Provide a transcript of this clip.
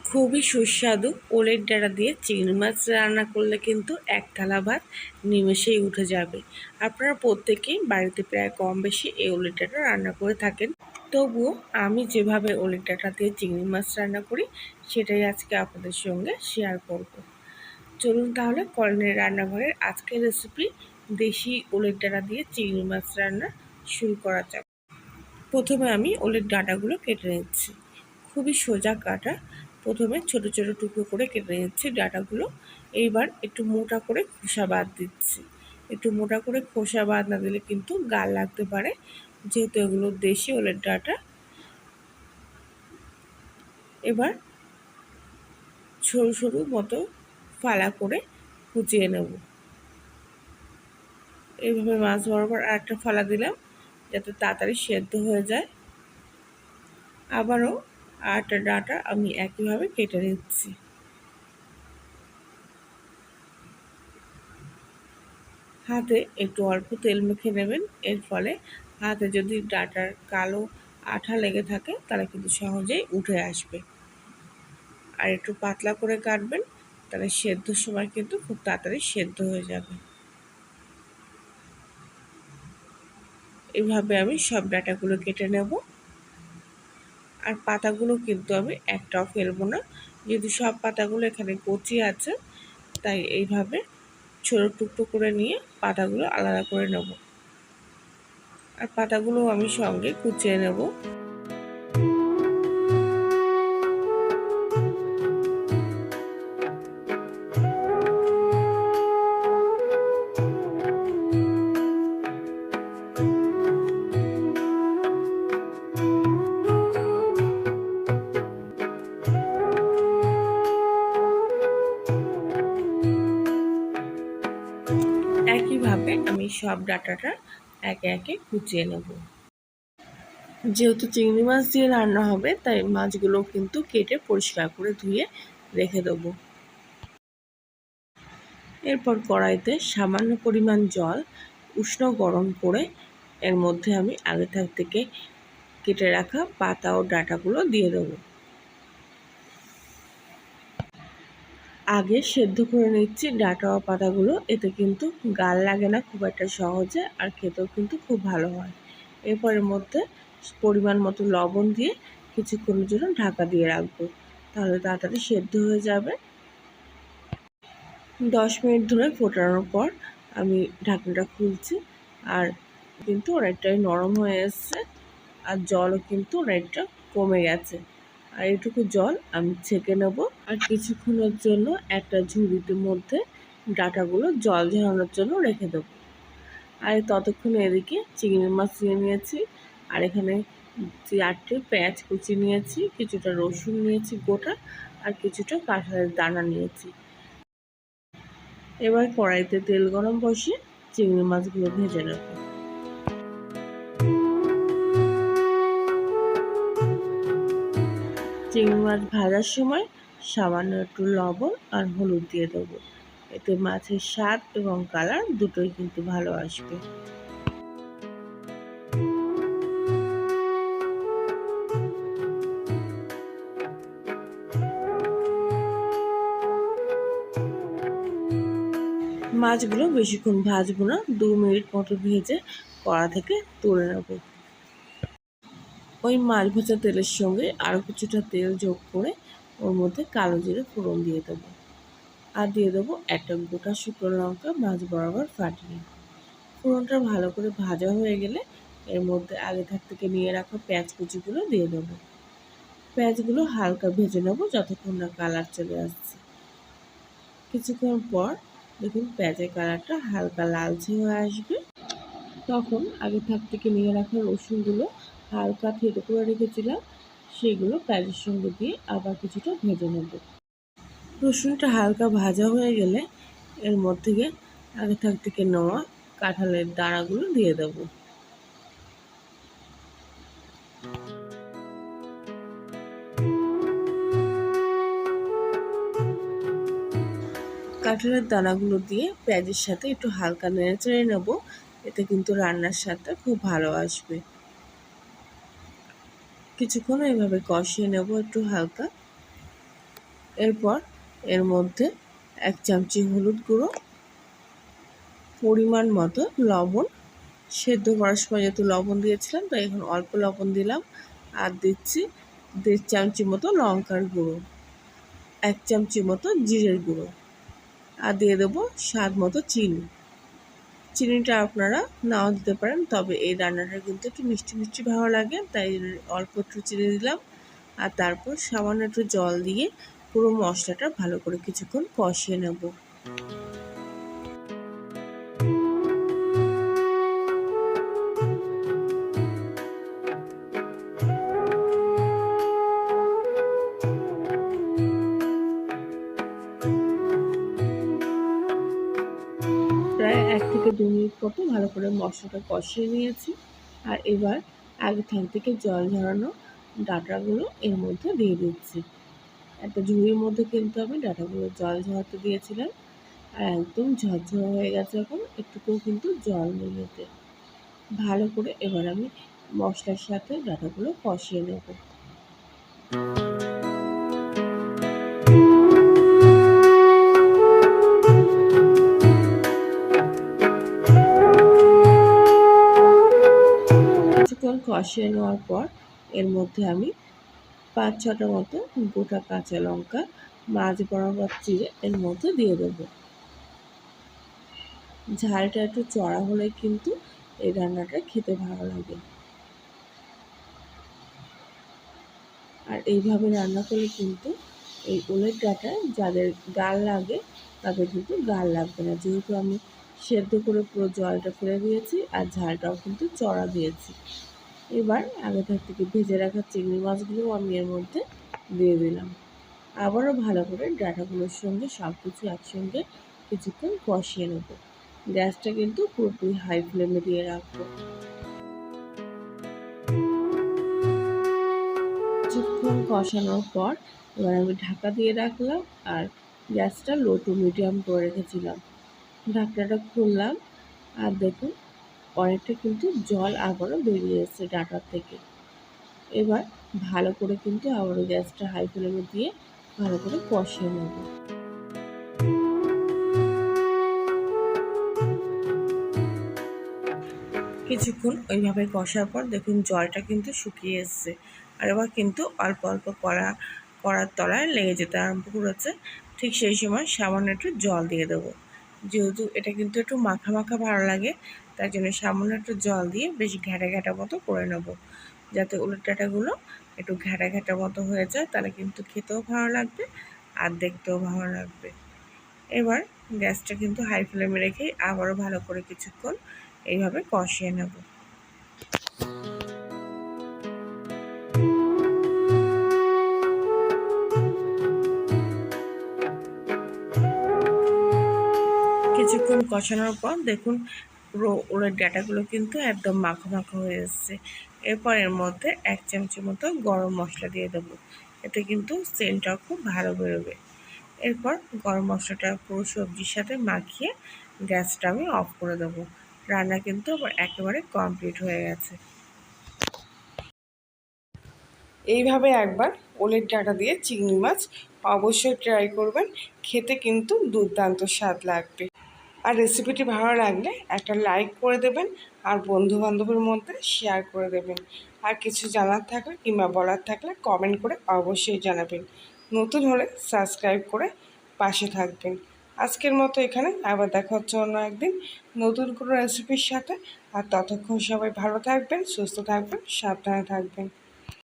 খুবই সুস্বাদু ওলের ডাঁটা দিয়ে চিংড়ি মাছ রান্না করলে কিন্তু এক থালা ভাত নিমেষেই উঠে যাবে। আপনারা প্রত্যেকেই বাড়িতে প্রায় কম বেশি এই ওলের ডাঁটা রান্না করে থাকেন। তবুও আমি যেভাবে ওলের ডাঁটা দিয়ে চিংড়ি মাছ রান্না করি সেটাই আজকে আপনাদের সঙ্গে শেয়ার করব। চলুন তাহলে কর্ণের রান্নাঘরের আজকের রেসিপি দেশি ওলের ডাঁটা দিয়ে চিংড়ি মাছ রান্না শুরু করা যাক। প্রথমে আমি ওলের ডাঁটাগুলো কেটে নিচ্ছি। খুবই সোজা কাটা। প্রথমে ছোট ছোট টুকরো করে কেটে নিচ্ছি ডাঁটাগুলো। এইবার একটু মোটা করে খোসা বাদ দিচ্ছি। একটু মোটা করে খোসা বাদ না দিলে কিন্তু গাল লাগতে পারে, যেহেতু এগুলো দেশি ওলের ডাঁটা। এবার সরু সরু মতো ফালা করে কুচিয়ে নেব। এইভাবে মাছ বরাবর আর একটা ফালা দিলাম যাতে তাড়াতাড়ি সেদ্ধ হয়ে যায়। আবারও আরেকটা ডাঁটা আমি একইভাবে কেটে নিচ্ছি। হাতে একটু অল্প তেল মেখে নেবেন, এর ফলে হাতে যদি ডাঁটার কালো আঠা লেগে থাকে তাহলে কিন্তু সহজেই উঠে আসবে। আর একটু পাতলা করে কাটবেন, তাহলে সেদ্ধর সময় কিন্তু খুব তাড়াতাড়ি সেদ্ধ হয়ে যাবে। এইভাবে আমি সব ডাঁটাগুলো কেটে নেব। আর পাতাগুলো কিন্তু আমি একটাও ফেলবো না, যেহেতু সব পাতাগুলো এখানে কচি আছে, তাই এইভাবে ছোট টুকরো করে নিয়ে পাতাগুলো আলাদা করে নেব। আর পাতাগুলো আমি সঙ্গে কুচিয়ে নেব। একইভাবে আমি সব ডাঁটাটা একে একে কুচিয়ে নেব। যেহেতু চিংড়ি মাছ দিয়ে রান্না হবে, তাই মাছগুলো কিন্তু কেটে পরিষ্কার করে ধুয়ে রেখে দেবো। এরপর কড়াইতে সামান্য পরিমাণ জল উষ্ণ গরম করে এর মধ্যে আমি আগে থেকে কেটে রাখা পাতা ও ডাঁটাগুলো দিয়ে দেবো। আগে সেদ্ধ করে নিচ্ছি ডাঁটা ও পাতাগুলো, এতে কিন্তু গাল লাগে না খুব একটা সহজে, আর খেতেও কিন্তু খুব ভালো হয়। এরপরের মধ্যে পরিমাণ মতো লবণ দিয়ে কিছুক্ষণের জন্য ঢাকা দিয়ে রাখবো, তাহলে তাড়াতাড়ি সেদ্ধ হয়ে যাবে। 10 মিনিট ধরে ফোটানোর পর আমি ঢাকনাটা খুলছি, আর কিন্তু অনেকটাই নরম হয়ে এসছে, আর জলও কিন্তু অনেকটা কমে গেছে। আর এটুকু জল আমি ছেঁকে নেব। আর কিছুক্ষণের জন্য একটা ঝুড়িতে মধ্যে ডাঁটাগুলো জল ঝরানোর জন্য রেখে দেবো। আর ততক্ষণে এদিকে চিংড়ি মাছ নিয়ে নিয়েছি, আর এখানে 4টে পেঁয়াজ কুচি নিয়েছি, কিছুটা রসুন নিয়েছি গোটা, আর কিছুটা কাঁঠালের দানা নিয়েছি। এবার কড়াইতে তেল গরম বসিয়ে চিংড়ি মাছগুলো ভেজে নেব। চিংড়ি মাছ ভাজার সময় সামান্য একটু লবণ আর হলুদ দিয়ে দেবো, এতে মাছের স্বাদ এবং কালার দুটোই কিন্তু ভালো আসবে। মাছগুলো বেশিক্ষণ ভাজবো না, 2 মিনিট মতো ভেজে কড়া থেকে তুলে নেব। ওই মাছ ভাজা তেলের সঙ্গে আরও কিছুটা তেল যোগ করে ওর মধ্যে কালো জিরে ফোড়ন দিয়ে দেবো, আর দিয়ে দেবো একটা গোটা শুকনো লঙ্কা মাছ বরাবর ফাটিয়ে। ফোড়নটা ভালো করে ভাজা হয়ে গেলে এর মধ্যে আগে থেকে নিয়ে রাখা পেঁয়াজ কুচিগুলো দিয়ে দেবো। পেঁয়াজগুলো হালকা ভেজে নেবো যতক্ষণ না কালার চলে আসছে। কিছুক্ষণ পর দেখুন পেঁয়াজের কালারটা হালকা লালচে হয়ে আসবে, তখন আগে থেকে নিয়ে রাখা রসুনগুলো হালকা থেতো করে রেখেছিলাম, সেগুলো পেঁয়াজের সঙ্গে দিয়ে আবার কিছুটা ভেজে নেব। রসুনটা হালকা ভাজা হয়ে গেলে এর মধ্যে আগে থেকে নেওয়া কাঁঠালের দানাগুলো দিয়ে দেবো। কাঁঠালের দানাগুলো দিয়ে পেঁয়াজের সাথে একটু হালকা নেড়েচেড়ে নেব, এতে কিন্তু রান্নার স্বাদটা খুব ভালো আসবে। কিছুক্ষণ এইভাবে কষিয়ে নেব একটু হালকা। এরপর এর মধ্যে 1 চামচি হলুদ গুঁড়ো, পরিমাণ মতো লবণ, সেদ্ধ করার সময় যেহেতু লবণ দিয়েছিলাম তাই এখন অল্প লবণ দিলাম, আর দিচ্ছি 1.5 চামচি মতো লঙ্কার গুঁড়ো, 1 চামচি মতো জিরের গুঁড়ো, আর দিয়ে দেবো স্বাদ মতো চিনি। চিনিটা আপনারা নাও দিতে পারেন, তবে এই রান্নাটা কিন্তু একটু মিষ্টি মিষ্টি ভালো লাগে, তাই অল্প একটু চিনি দিলাম। আর তারপর সামান্য একটু জল দিয়ে পুরো মশলাটা ভালো করে কিছুক্ষণ কষিয়ে নেব। প্রায় 1 থেকে 2 মিনিট মতো ভালো করে মশলাটা কষিয়ে নিয়েছি। আর এবার আগে থেকে জল ঝরানো ডাঁটাগুলো এর মধ্যে দিয়ে দিচ্ছি। একটা ঝুড়ির মধ্যে কিন্তু আমি ডাঁটাগুলো জল ঝরাতে দিয়েছিলাম, আর একদম ঝরঝরে হয়ে গেছে এখন, একটুকুও কিন্তু জল নেই এতে। ভালো করে এবার আমি মশলার সাথে ডাঁটাগুলো কষিয়ে নেব। কিছুক্ষণ কষিয়ে নেওয়ার পর এর মধ্যে আমি 5-6টা মতো গোটা কাঁচা লঙ্কা মাঝ বরাবর চিড়ে এর মধ্যে দিয়ে দেবো। ঝালটা একটু চড়া হলে কিন্তু এই রান্নাটা খেতে ভালো লাগে। আর এইভাবে রান্না করলে কিন্তু এই ওলের ডাঁটায় যাদের গাল লাগে তাদের কিন্তু গাল লাগবে না, যেহেতু আমি সেদ্ধ করে পুরো জলটা ফেলে দিয়েছি আর ঝালটাও কিন্তু চড়া দিয়েছি। এবার আগে থেকে ভেজে রাখা চিংড়ি মাছগুলোও আমি এর মধ্যে দিয়ে দিলাম। আবারও ভালো করে ডাঁটাগুলোর সঙ্গে সব কিছু একসঙ্গে কিছুক্ষণ কষিয়ে নেব। গ্যাসটা কিন্তু পুরোপুরি হাই ফ্লেমে দিয়ে রাখবো। কিছুক্ষণ কষানোর পর এবার আমি ঢাকা দিয়ে রাখলাম আর গ্যাসটা লো টু মিডিয়াম করে রেখেছিলাম। ঢাকনাটা খুললাম আর দেখুন অনেকটা কিন্তু জল আবারও বেরিয়ে এসেছে ডাঁটার থেকে। এবার ভালো করে কিন্তু আবারও গ্যাসটা হাই ফ্লেমে দিয়ে ভালো করে কষিয়ে নেব। কিছুক্ষণ ওইভাবে কষার পর দেখুন জলটা কিন্তু শুকিয়ে এসছে, আর এবার কিন্তু অল্প অল্প কড়ার তলায় লেগে যেতে আরম্ভ করেছে। ঠিক সেই সময় সামান্য একটু জল দিয়ে দেবো, যেহেতু এটা কিন্তু একটু মাখা মাখা ভালো লাগে, তাই জন্য সামান্য একটু জল দিয়ে বেশ ঘ্যাটা ঘ্যাটা মতো করে নেব, যাতে উলের ডাঁটাগুলো একটু ঘ্যাটা ঘ্যাটা মতো হয়ে যায়, তাহলে কিন্তু খেতেও ভালো লাগবে আর দেখতেও ভালো লাগবে। এবার গ্যাসটা কিন্তু হাই ফ্লেমে রেখে আবারও ভালো করে কিছুক্ষণ এইভাবে কষিয়ে নেব। কিছুক্ষণ কষানোর পর দেখুন পুরো ওলের ডাঁটাগুলো কিন্তু একদম মাখো মাখো হয়ে এসছে। এরপর এর মধ্যে 1 চামচি মতো গরম মশলা দিয়ে দেবো, এতে কিন্তু সেন্টটাও খুব ভালো বেরোবে। এরপর গরম মশলাটা পুরো সবজির সাথে মাখিয়ে গ্যাসটা আমি অফ করে দেবো। রান্না কিন্তু আবার একেবারে কমপ্লিট হয়ে গেছে। এইভাবে একবার ওলের ডাঁটা দিয়ে চিংড়ি মাছ অবশ্যই ট্রাই করবেন, খেতে কিন্তু দুর্দান্ত স্বাদ লাগবে। আর রেসিপিটি ভালো লাগলে একটা লাইক করে দেবেন আর বন্ধুবান্ধবের মধ্যে শেয়ার করে দেবেন। আর কিছু জানার থাকলে কিংবা বলার থাকলে কমেন্ট করে অবশ্যই জানাবেন। নতুন হলে সাবস্ক্রাইব করে পাশে থাকবেন। আজকের মতো এখানে, আবার দেখা হচ্ছে অন্য একদিন নতুন কোনো রেসিপির সাথে। আর ততক্ষণ সবাই ভালো থাকবেন, সুস্থ থাকবেন, সাবধানে থাকবেন।